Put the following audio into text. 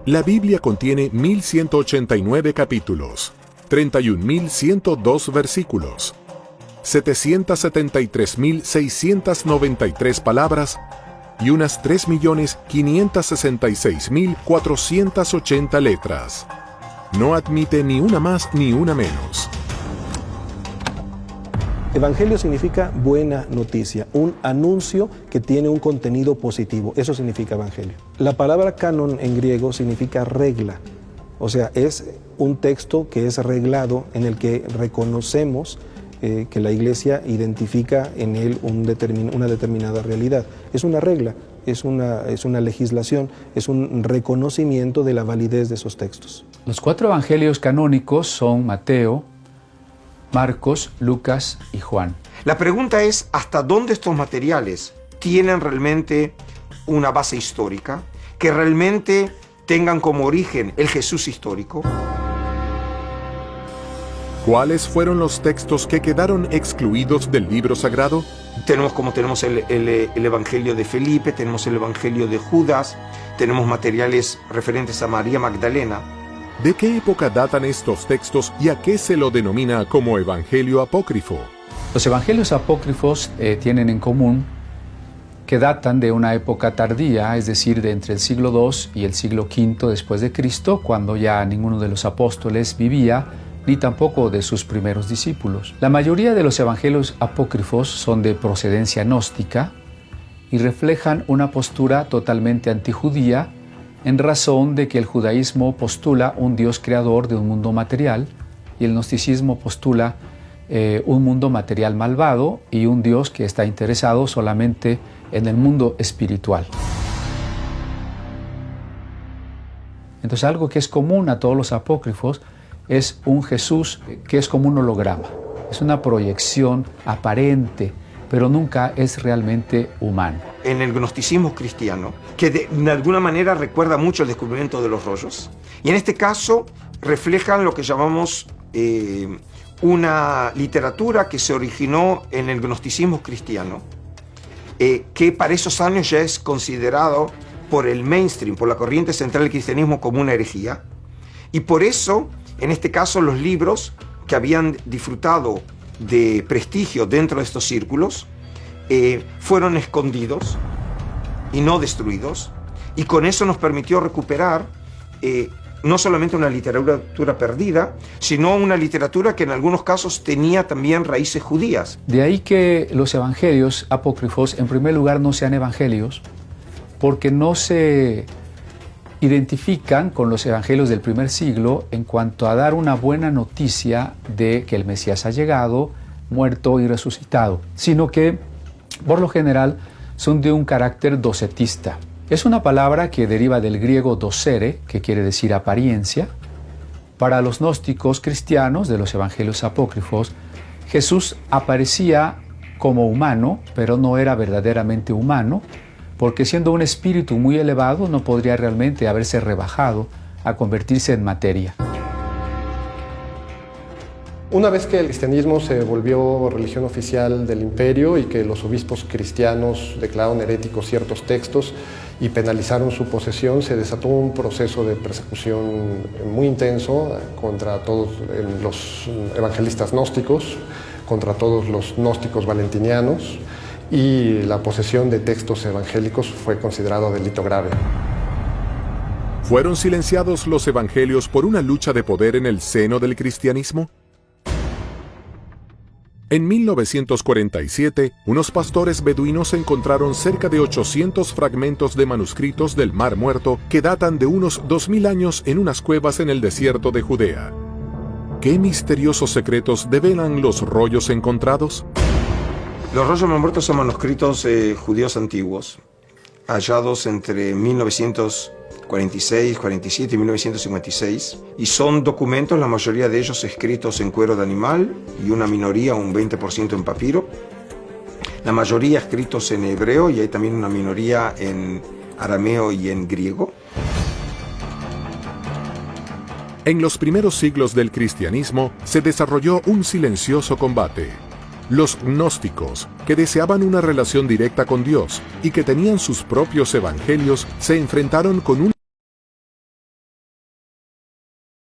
La Biblia contiene 1189 capítulos, 31.102 versículos, 773.693 palabras y unas 3.566.480 letras. No admite ni una más ni una menos. Evangelio significa buena noticia, un anuncio que tiene un contenido positivo. Eso significa evangelio. La palabra canon en griego significa regla. O sea, es un texto que es reglado en el que reconocemos que la Iglesia identifica en él una determinada realidad. Es una regla, es una legislación, es un reconocimiento de la validez de esos textos. Los 4 evangelios canónicos son Mateo, Marcos, Lucas y Juan. La pregunta es, ¿hasta dónde estos materiales tienen realmente una base histórica? ¿Que realmente tengan como origen el Jesús histórico? ¿Cuáles fueron los textos que quedaron excluidos del libro sagrado? Tenemos el Evangelio de Felipe, tenemos el Evangelio de Judas, tenemos materiales referentes a María Magdalena. ¿De qué época datan estos textos y a qué se lo denomina como evangelio apócrifo? Los evangelios apócrifos tienen en común que datan de una época tardía, es decir, de entre el siglo II y el siglo V después de Cristo, cuando ya ninguno de los apóstoles vivía, ni tampoco de sus primeros discípulos. La mayoría de los evangelios apócrifos son de procedencia gnóstica y reflejan una postura totalmente antijudía, en razón de que el judaísmo postula un Dios creador de un mundo material y el gnosticismo postula un mundo material malvado y un Dios que está interesado solamente en el mundo espiritual. Entonces, algo que es común a todos los apócrifos es un Jesús que es como un holograma, es una proyección aparente, pero nunca es realmente humano. En el gnosticismo cristiano, que de alguna manera recuerda mucho el descubrimiento de los rollos, y en este caso reflejan lo que llamamos una literatura que se originó en el gnosticismo cristiano, que para esos años ya es considerado por el mainstream, por la corriente central del cristianismo, como una herejía, y por eso, en este caso, los libros que habían disfrutado de prestigio dentro de estos círculos fueron escondidos y no destruidos, y con eso nos permitió recuperar no solamente una literatura perdida, sino una literatura que en algunos casos tenía también raíces judías. De ahí que los evangelios apócrifos, en primer lugar, no sean evangelios, porque no se identifican con los evangelios del primer siglo en cuanto a dar una buena noticia de que el Mesías ha llegado, muerto y resucitado, sino que, por lo general, son de un carácter docetista. Es una palabra que deriva del griego docere, que quiere decir apariencia. Para los gnósticos cristianos de los evangelios apócrifos, Jesús aparecía como humano, pero no era verdaderamente humano, porque siendo un espíritu muy elevado no podría realmente haberse rebajado a convertirse en materia. Una vez que el cristianismo se volvió religión oficial del imperio y que los obispos cristianos declararon heréticos ciertos textos y penalizaron su posesión, se desató un proceso de persecución muy intenso contra todos los evangelistas gnósticos, contra todos los gnósticos valentinianos, y la posesión de textos evangélicos fue considerado delito grave. ¿Fueron silenciados los evangelios por una lucha de poder en el seno del cristianismo? En 1947, unos pastores beduinos encontraron cerca de 800 fragmentos de manuscritos del Mar Muerto que datan de unos 2000 años en unas cuevas en el desierto de Judea. ¿Qué misteriosos secretos develan los rollos encontrados? Los rollos del Mar Muerto son manuscritos judíos antiguos, hallados entre 1946, 47 y 1956, y son documentos, la mayoría de ellos escritos en cuero de animal y una minoría, un 20% en papiro, la mayoría escritos en hebreo y hay también una minoría en arameo y en griego. En los primeros siglos del cristianismo se desarrolló un silencioso combate. Los gnósticos, que deseaban una relación directa con Dios y que tenían sus propios evangelios, se enfrentaron con un